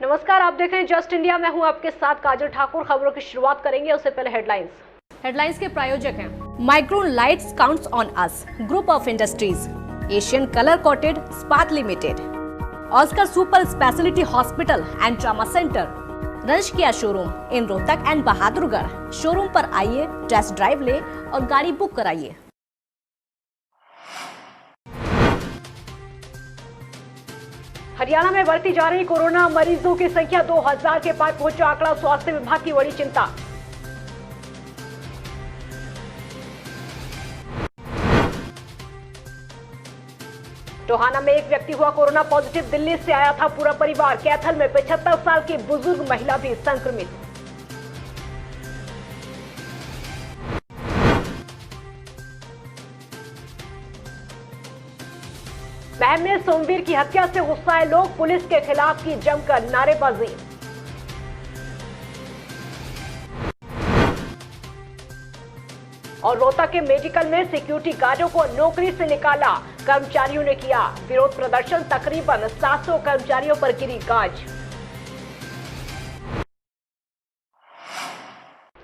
नमस्कार, आप देख रहे हैं जस्ट इंडिया। मैं हूं आपके साथ काजल ठाकुर। खबरों की शुरुआत करेंगे, उससे पहले हेडलाइंस के प्रायोजक हैं Micron lights counts on us, group of industries, Asian colour coated स्पात limited, Oscar super speciality hospital and trauma centre, रंश किया showroom in Rohtak and Bahadurgarh. Showroom पर आइए, टेस्ट ड्राइव ले और गाड़ी बुक कराइए। हरियाणा में बढ़ती जा रही कोरोना मरीजों की संख्या 2000 के पार पहुंचा आंकड़ा, स्वास्थ्य विभाग की बड़ी चिंता। टोहाना में एक व्यक्ति हुआ कोरोना पॉजिटिव, दिल्ली से आया था पूरा परिवार। कैथल में 75 साल की बुजुर्ग महिला भी संक्रमित। महम में सोमवीर की हत्या से गुस्साए लोग, पुलिस के खिलाफ की जमकर नारेबाजी। और रोहतक के मेडिकल में सिक्योरिटी गार्डों को नौकरी से निकाला, कर्मचारियों ने किया विरोध प्रदर्शन। तकरीबन 700 कर्मचारियों पर गिरी गाज।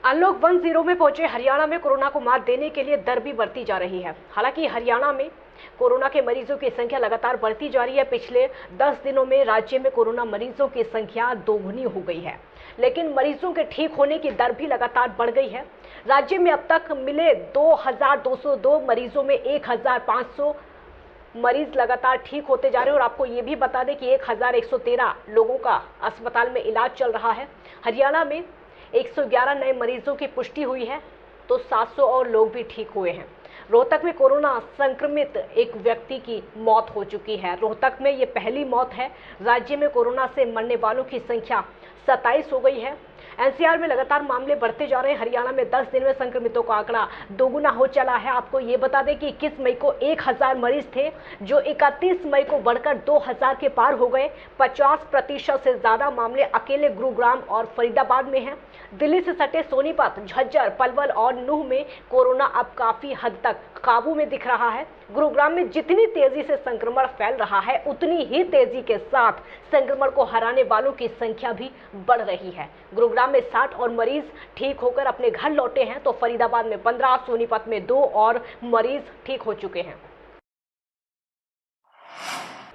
अनलॉक 1.0 में पहुंचे हरियाणा में कोरोना को मात देने के लिए दरबी बढ़ती जा रही है। हालांकि हरियाणा में कोरोना के मरीजों की संख्या लगातार बढ़ती जा रही है। पिछले 10 दिनों में राज्य में कोरोना मरीजों की संख्या दोगुनी हो गई है, लेकिन मरीजों के ठीक होने की दर भी लगातार बढ़ गई है। राज्य में अब तक मिले 2202 मरीजों में 1500 मरीज लगातार ठीक होते जा रहे हैं। और आपको ये भी बता दें कि 1113 लोगों का अस्पताल में इलाज चल रहा है। हरियाणा में 111 नए मरीजों की पुष्टि हुई है, तो 700 और लोग भी ठीक हुए हैं। रोहतक में कोरोना संक्रमित एक व्यक्ति की मौत हो चुकी है। रोहतक में ये पहली मौत है। राज्य में कोरोना से मरने वालों की संख्या 27 हो गई है। एनसीआर में लगातार मामले बढ़ते जा रहे हैं। हरियाणा में 10 दिन में संक्रमितों का आंकड़ा दोगुना हो चला है। आपको ये बता दें कि 21 मई को 1000 मरीज थे, जो 31 मई को बढ़कर 2000 के पार हो गए। 50% से ज्यादा मामले अकेले गुरुग्राम और फरीदाबाद में हैं। दिल्ली से सटे सोनीपत, झज्जर, पलवल और नूह में कोरोना अब काफी हद तक काबू में दिख रहा है। गुरुग्राम में जितनी तेजी से संक्रमण फैल रहा है, उतनी ही तेजी के साथ संक्रमण को हराने वालों की संख्या भी बढ़ रही है। गुरुग्राम में 60 और मरीज ठीक होकर अपने घर लौटे हैं, तो फरीदाबाद में 15, सोनीपत में 2 और मरीज ठीक हो चुके हैं।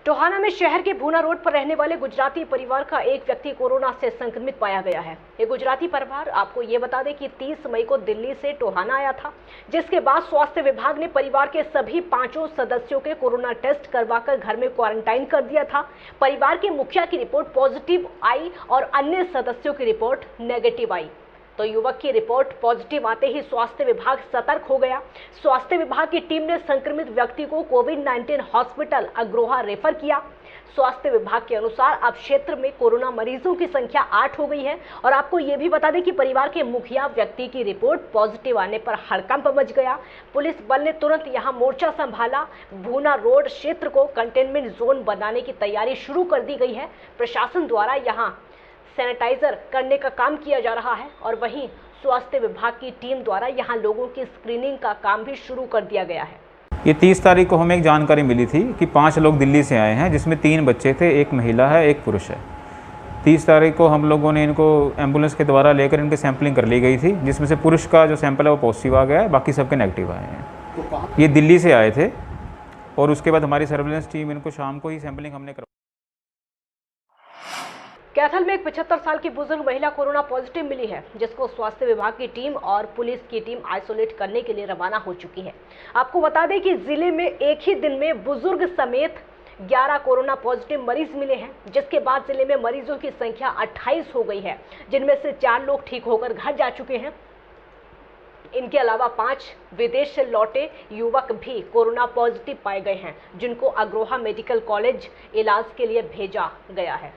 टोहाना में शहर के भूना रोड पर रहने वाले गुजराती परिवार का एक व्यक्ति कोरोना से संक्रमित पाया गया है। ये गुजराती परिवार, आपको ये बता दें कि 30 मई को दिल्ली से टोहाना आया था, जिसके बाद स्वास्थ्य विभाग ने परिवार के सभी 5 सदस्यों के कोरोना टेस्ट करवाकर घर में क्वारंटाइन कर दिया था। परिवार के मुखिया की रिपोर्ट पॉजिटिव आई और अन्य सदस्यों की रिपोर्ट नेगेटिव आई, तो युवक की रिपोर्ट पॉजिटिव आते ही स्वास्थ्य विभाग सतर्क हो गया। स्वास्थ्य विभाग की टीम ने संक्रमित व्यक्ति को कोविड-19 हॉस्पिटल अग्रोहा रेफर किया। स्वास्थ्य विभाग के अनुसार अब क्षेत्र में कोरोना मरीजों की संख्या 8 हो गई है। और आपको ये भी बता दें कि परिवार के मुखिया व्यक्ति की रिपोर्ट पॉजिटिव आने पर हड़कंप मच गया। पुलिस बल ने तुरंत यहां मोर्चा संभाला। भूना रोड क्षेत्र को कंटेनमेंट जोन बनाने की तैयारी शुरू कर दी गई है। प्रशासन द्वारा यहां सैनिटाइजर करने का काम किया जा रहा है और वहीं स्वास्थ्य विभाग की टीम द्वारा यहां लोगों की स्क्रीनिंग का काम भी शुरू कर दिया गया है। ये 30 तारीख को हमें एक जानकारी मिली थी कि 5 लोग दिल्ली से आए हैं, जिसमें 3 बच्चे थे, एक महिला है, एक पुरुष है। 30 तारीख को हम लोगों ने इनको एम्बुलेंस के द्वारा लेकर इनकी सैंपलिंग कर ली गई थी, जिसमें से पुरुष का जो सैंपल है वो पॉजिटिव आ गया है, बाकी सबके नेगेटिव आए हैं। ये दिल्ली से आए थे और उसके बाद हमारी सर्विलेंस टीम इनको शाम को ही सैंपलिंग हमने करवाई। कैथल में एक 75 साल की बुजुर्ग महिला कोरोना पॉजिटिव मिली है, जिसको स्वास्थ्य विभाग की टीम और पुलिस की टीम आइसोलेट करने के लिए रवाना हो चुकी है। आपको बता दें कि जिले में एक ही दिन में बुजुर्ग समेत 11 कोरोना पॉजिटिव मरीज मिले हैं, जिसके बाद जिले में मरीजों की संख्या 28 हो गई है, जिनमें से 4 लोग ठीक होकर घर जा चुके हैं। इनके अलावा 5 विदेश से लौटे युवक भी कोरोना पॉजिटिव पाए गए हैं, जिनको अग्रोहा मेडिकल कॉलेज इलाज के लिए भेजा गया है।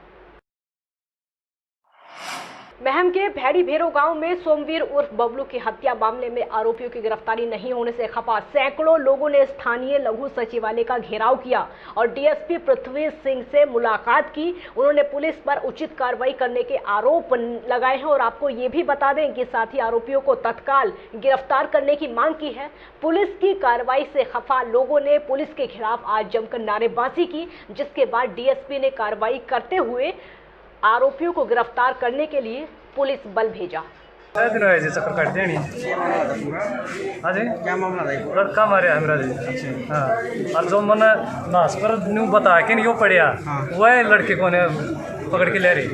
महम के भैड़ी भेरो गांव में सोमवीर उर्फ बबलू की हत्या मामले में आरोपियों की गिरफ्तारी नहीं होने से खफा सैकड़ों लोगों ने स्थानीय लघु सचिवालय का घेराव किया और डीएसपी पृथ्वी सिंह से मुलाकात की। उन्होंने पुलिस पर उचित कार्रवाई करने के आरोप लगाए हैं और आपको ये भी बता दें कि साथ ही आरोपियों को तत्काल गिरफ्तार करने की मांग की है। पुलिस की कार्रवाई से खफा लोगों ने पुलिस के खिलाफ आज जमकर नारेबाजी की, जिसके बाद डीएसपी ने कार्रवाई करते हुए आरोपियों को गिरफ्तार करने के लिए पुलिस बल भेजा। चक्कर काट देनी हाँ जी क्या मामला था लड़का मारे हमरा जी हाँ और जो मन नाश पर न्यू बता के नहीं वो पड़िया वह लड़के को ने पकड़ के ले रही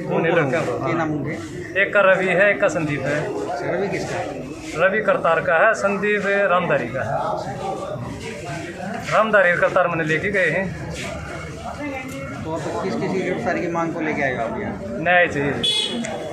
उन्हें लड़का एक का रवि है एक का संदीप है। रवि किसका है? रवि करतार का है, संदीप रामधारी का है। रामधारी करतार मैंने लेके गए हैं। तो आप किस किसी गिरफ्तारी की मांग को लेके आए हो आप यहाँ? न्याय चाहिए।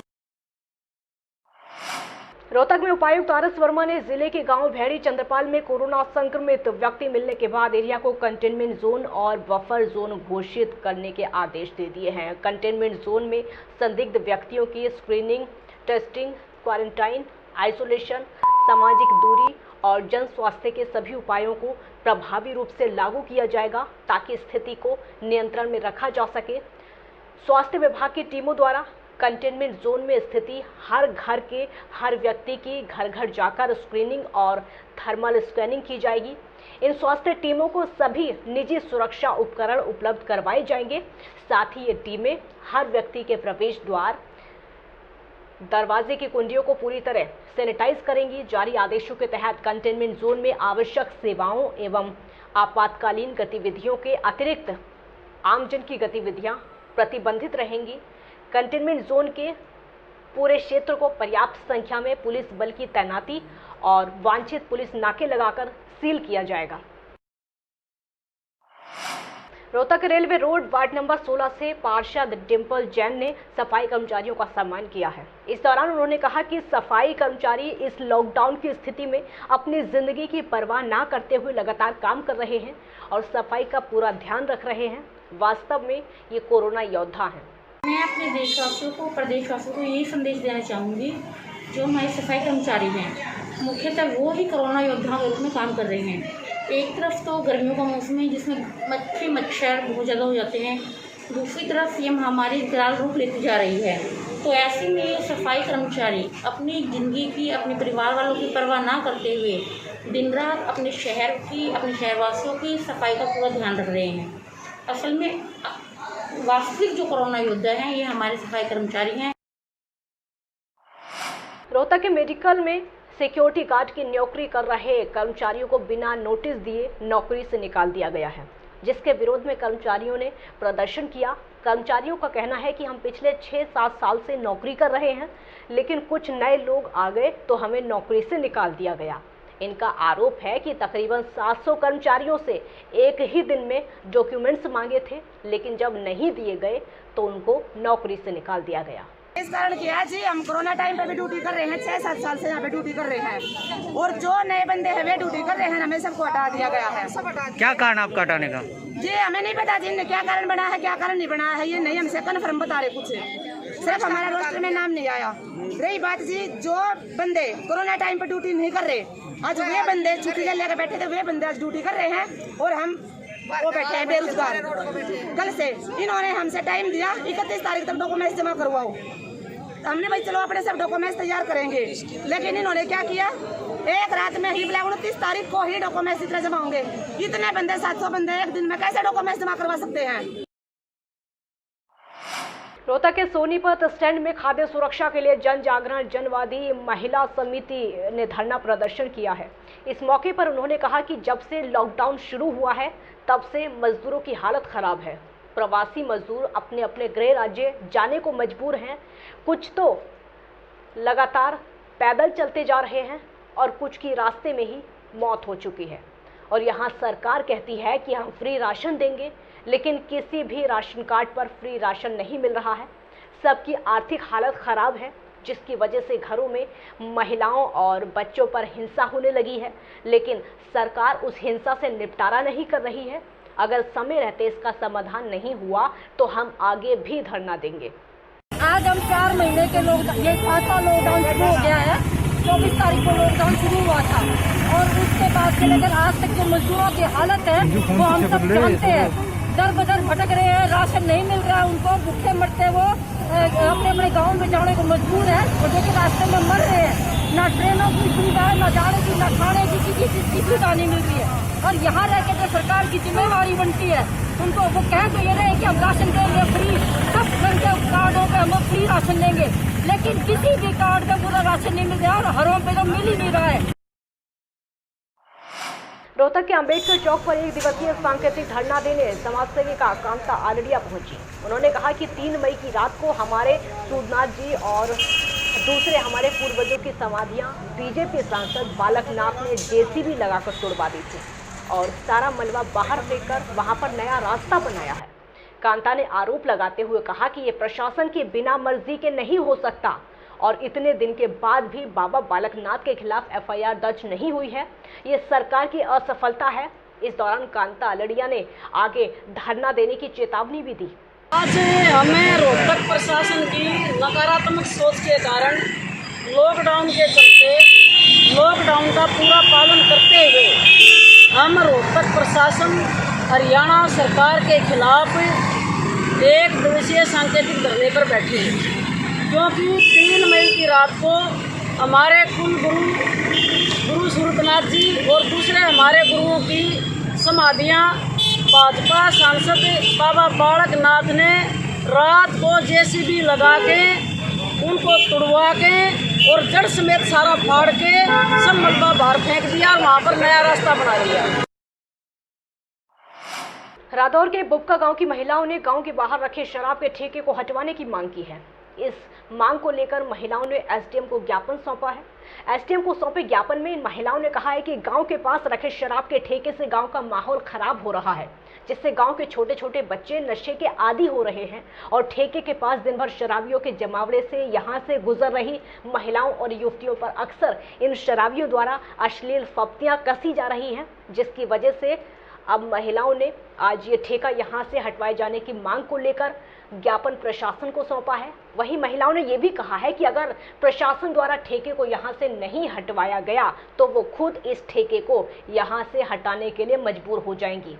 रोहतक में उपायुक्त आरएस वर्मा ने जिले के गांव भेड़ी चंद्रपाल में कोरोना संक्रमित व्यक्ति मिलने के बाद एरिया को कंटेनमेंट जोन और बफर जोन घोषित करने के आदेश दे दिए हैं। कंटेनमेंट जोन में संदिग्ध व्यक्तियों की स्क्रीनिंग, टेस्टिंग, क्वारंटाइन, आइसोलेशन, सामाजिक दूरी और जन स्वास्थ्य के सभी उपायों को प्रभावी रूप से लागू किया जाएगा ताकि स्थिति को नियंत्रण में रखा जा सके। स्वास्थ्य विभाग की टीमों द्वारा कंटेनमेंट जोन में स्थिति हर घर के हर व्यक्ति की घर घर जाकर स्क्रीनिंग और थर्मल स्कैनिंग की जाएगी। इन स्वास्थ्य टीमों को सभी निजी सुरक्षा उपकरण उपलब्ध करवाए जाएंगे। साथ ही ये टीमें हर व्यक्ति के प्रवेश द्वार, दरवाजे की कुंडियों को पूरी तरह सैनिटाइज करेंगी। जारी आदेशों के तहत कंटेनमेंट जोन में आवश्यक सेवाओं एवं आपातकालीन गतिविधियों के अतिरिक्त आमजन की गतिविधियां प्रतिबंधित रहेंगी। कंटेनमेंट जोन के पूरे क्षेत्र को पर्याप्त संख्या में पुलिस बल की तैनाती और वांछित पुलिस नाके लगाकर सील किया जाएगा। Rohtak railway road ward number 16 से पार्षद डिंपल जैन ने सफाई कर्मचारियों का सम्मान किया है। इस दौरान उन्होंने कहा कि सफाई कर्मचारी इस लॉकडाउन की स्थिति में अपनी जिंदगी की परवाह ना करते हुए लगातार काम कर रहे हैं और सफाई का पूरा ध्यान रख रहे हैं। वास्तव में ये कोरोना योद्धा हैं। मैं अपने देशवासियों को, प्रदेशवासियों को यही संदेश देना चाहूँगी, जो हमारे सफाई कर्मचारी हैं मुख्यतः वो ही कोरोना योद्धाओं के रूप में काम कर रहे हैं। एक तरफ तो गर्मियों का मौसम है जिसमें मच्छर बहुत ज़्यादा हो जाते हैं, दूसरी तरफ ये महामारी विकराल रूप लेती जा रही है। तो ऐसे में ये सफाई कर्मचारी अपनी ज़िंदगी की, अपने परिवार वालों की परवाह ना करते हुए दिन रात अपने शहर की, अपने शहरवासियों की सफाई का पूरा ध्यान रख रहे हैं। असल में वास्तविक जो कोरोना योद्धा हैं ये हमारे सफाई कर्मचारी हैं। रोहतक के मेडिकल में सिक्योरिटी गार्ड की नौकरी कर रहे कर्मचारियों को बिना नोटिस दिए नौकरी से निकाल दिया गया है, जिसके विरोध में कर्मचारियों ने प्रदर्शन किया। कर्मचारियों का कहना है कि हम पिछले 6-7 साल से नौकरी कर रहे हैं, लेकिन कुछ नए लोग आ गए तो हमें नौकरी से निकाल दिया गया। इनका आरोप है कि तकरीबन 700 कर्मचारियों से एक ही दिन में डॉक्यूमेंट्स मांगे थे, लेकिन जब नहीं दिए गए तो उनको नौकरी से निकाल दिया गया। इस कारण किया जी, हम कोरोना टाइम पे भी ड्यूटी कर रहे हैं, 6-7 साल से यहाँ पे ड्यूटी कर रहे हैं और जो नए बंदे हैं वे ड्यूटी कर रहे हैं, हमें सबको हटा दिया गया है। क्या कारण आपका हटाने का? जी हमें नहीं पता जी क्या कारण बना है, क्या कारण नहीं बना है, ये नहीं हमसे कन्फर्म बता रहे। कुछ सिर्फ हमारा रोस्टर में नाम नहीं आया। रही बात जी, जो बंदे कोरोना टाइम पे ड्यूटी नहीं कर रहे, आज वे बंदे छुट्टी लेकर बैठे थे, वे बंदे आज ड्यूटी कर रहे हैं और हम वो बैठे हैं बेरोजगार। कल से इन्होंने हमसे टाइम दिया 31 तारीख तक डॉक्यूमेंट्स जमा करवाओ। हमने भाई चलो अपने सब डॉक्यूमेंट्स तैयार करेंगे, लेकिन इन्होंने क्या किया, एक रात में ही 29 तारीख को ही डॉक्यूमेंट्स इतने जमा होंगे। इतने बंदे 700 बंदे एक दिन में कैसे डॉक्यूमेंट्स जमा करवा सकते हैं? रोहतक के सोनीपत स्टैंड में खाद्य सुरक्षा के लिए जन जागरण जनवादी महिला समिति ने धरना प्रदर्शन किया है। इस मौके पर उन्होंने कहा कि जब से लॉकडाउन शुरू हुआ है तब से मजदूरों की हालत खराब है। प्रवासी मजदूर अपने अपने गृह राज्य जाने को मजबूर हैं। कुछ तो लगातार पैदल चलते जा रहे हैं और कुछ की रास्ते में ही मौत हो चुकी है। और यहाँ सरकार कहती है कि हम फ्री राशन देंगे, लेकिन किसी भी राशन कार्ड पर फ्री राशन नहीं मिल रहा है। सबकी आर्थिक हालत खराब है, जिसकी वजह से घरों में महिलाओं और बच्चों पर हिंसा होने लगी है, लेकिन सरकार उस हिंसा से निपटारा नहीं कर रही है। अगर समय रहते इसका समाधान नहीं हुआ तो हम आगे भी धरना देंगे। आज हम 4 महीने के ये चौथा लॉकडाउन शुरू हो गया है। 24 तारीख को लॉकडाउन शुरू हुआ था और उसके बाद से लेकर आज तक जो मजदूरों की हालत है वो हम सब जानते हैं। दर बदर भटक रहे हैं, राशन नहीं मिल रहा है उनको, भूखे मरते वो अपने अपने गाँव में जाने को मजबूर है और जो कि रास्ते में मर रहे हैं। ना ट्रेनों की सुविधा है, ना जाने की, ना खाने की, किसी चीज की सुविधा नहीं मिल रही है। और यहाँ रह के जो सरकार की जिम्मेवारी बनती है उनको, वो कह तो ये रहे कि हम राशन देंगे फ्री, सब करके राशन नहीं मिल रहा और हरों पे तो मिल ही नहीं रहा है। रोहतक के अंबेडकर चौक पर एक दिवसीय सांकेतिक धरना देने समाज सेविका कांता आलड़िया पहुंची। उन्होंने कहा कि 3 मई की रात को हमारे सूदनाथ जी और दूसरे हमारे पूर्वजों की समाधियां बीजेपी सांसद बालकनाथ ने जेसीबी लगाकर तोड़वा दी थी और सारा मलबा बाहर फेंककर वहां पर नया रास्ता बनाया है। कांता ने आरोप लगाते हुए कहा कि ये प्रशासन की बिना मर्जी के नहीं हो सकता और इतने दिन के बाद भी बाबा बालकनाथ के खिलाफ एफआईआर दर्ज नहीं हुई है, ये सरकार की असफलता है। इस दौरान कांता आलड़िया ने आगे धरना देने की चेतावनी भी दी। आज हमें रोहतक प्रशासन की नकारात्मक सोच के कारण लॉकडाउन के चलते लॉकडाउन का पूरा पालन करते हुए हम रोहतक प्रशासन हरियाणा सरकार के खिलाफ एक दिवसीय सांकेतिक धरने पर बैठे हैं, क्योंकि 3 मई की रात को हमारे कुल गुरु सूरतनाथ जी और दूसरे हमारे गुरुओं की समाधियां भाजपा सांसद बाबा बालकनाथ ने रात को जेसीबी लगा के उनको तुड़वा के और जड़ समेत सारा फाड़ के सब मलबा बाहर फेंक दिया और वहाँ पर नया रास्ता बना दिया। रादौर के बुक्का गांव की महिलाओं ने गांव के बाहर रखे शराब के ठेके को हटवाने की मांग की है। इस मांग को लेकर महिलाओं ने एसडीएम को ज्ञापन सौंपा है। एसडीएम को सौंपे ज्ञापन में इन महिलाओं ने कहा है कि गांव के पास रखे शराब के ठेके से गांव का माहौल खराब हो रहा है, जिससे गांव के छोटे छोटे बच्चे नशे के आदी हो रहे हैं और ठेके के पास दिन भर शराबियों के जमावड़े से यहां से गुजर रही महिलाओं और युवतियों पर अक्सर इन शराबियों द्वारा अश्लील फप्तियां कसी जा रही हैं, जिसकी वजह से अब महिलाओं ने आज ये ठेका यहां से हटवाए जाने की मांग को लेकर ज्ञापन प्रशासन को सौंपा है। वहीं महिलाओं ने ये भी कहा है कि अगर प्रशासन द्वारा ठेके को यहां से नहीं हटवाया गया तो वो खुद इस ठेके को यहां से हटाने के लिए मजबूर हो जाएंगी।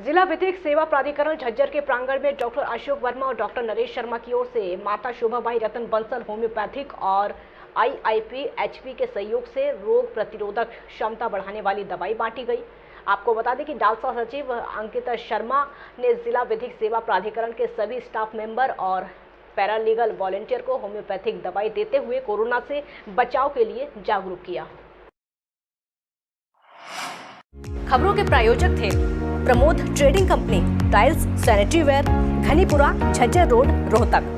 जिला विधिक सेवा प्राधिकरण झज्जर के प्रांगण में डॉक्टर अशोक वर्मा और डॉक्टर नरेश शर्मा की ओर से माता शोभाबाई रतन बंसल होम्योपैथिक और IIP-HP के सहयोग से रोग प्रतिरोधक क्षमता बढ़ाने वाली दवाई बांटी गई। आपको बता दें कि डालसा सचिव अंकिता शर्मा ने जिला विधिक सेवा प्राधिकरण के सभी स्टाफ मेंबर और पैरालीगल वॉलंटियर को होम्योपैथिक दवाई देते हुए कोरोना से बचाव के लिए जागरूक किया। खबरों के प्रायोजक थे Pramod trading company, tiles, sanitary ware, Ghanipura, Jhajjar road, Rohtak.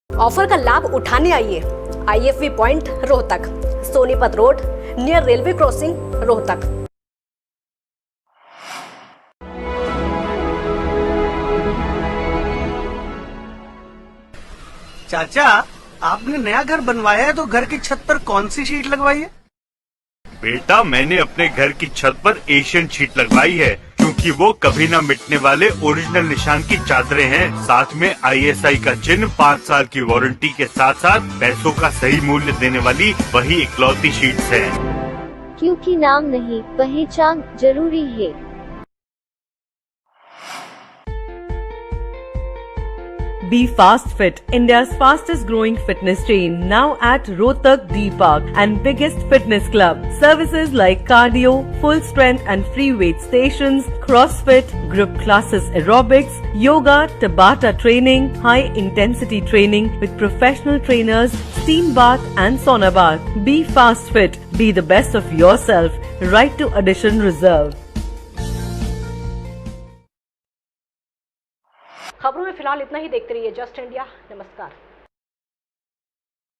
Offer का लाभ उठाने आइए IFV point Rohtak, Sonipat road near railway crossing Rohtak. चाचा, आपने नया घर बनवाया है तो घर की छत पर कौन सी शीट लगवाई है? बेटा, मैंने अपने घर की छत पर एशियन शीट लगवाई है, क्योंकि वो कभी न मिटने वाले ओरिजिनल निशान की चादरें हैं। साथ में ISI का चिन्ह, 5 साल की वारंटी के साथ साथ पैसों का सही मूल्य देने वाली वही इकलौती शीट्स हैं। क्योंकि नाम नहीं, पहचान जरूरी है। Be Fast Fit, India's fastest growing fitness chain, now at Rohtak D Park and biggest fitness club. Services like cardio, full strength and free weight stations, CrossFit, group classes, aerobics, yoga, Tabata training, high intensity training with professional trainers, steam bath and sauna bath. Be Fast Fit, be the best of yourself. Right to addition reserved. खबरों में फिलहाल इतना ही। देखते रहिए just India. नमस्कार।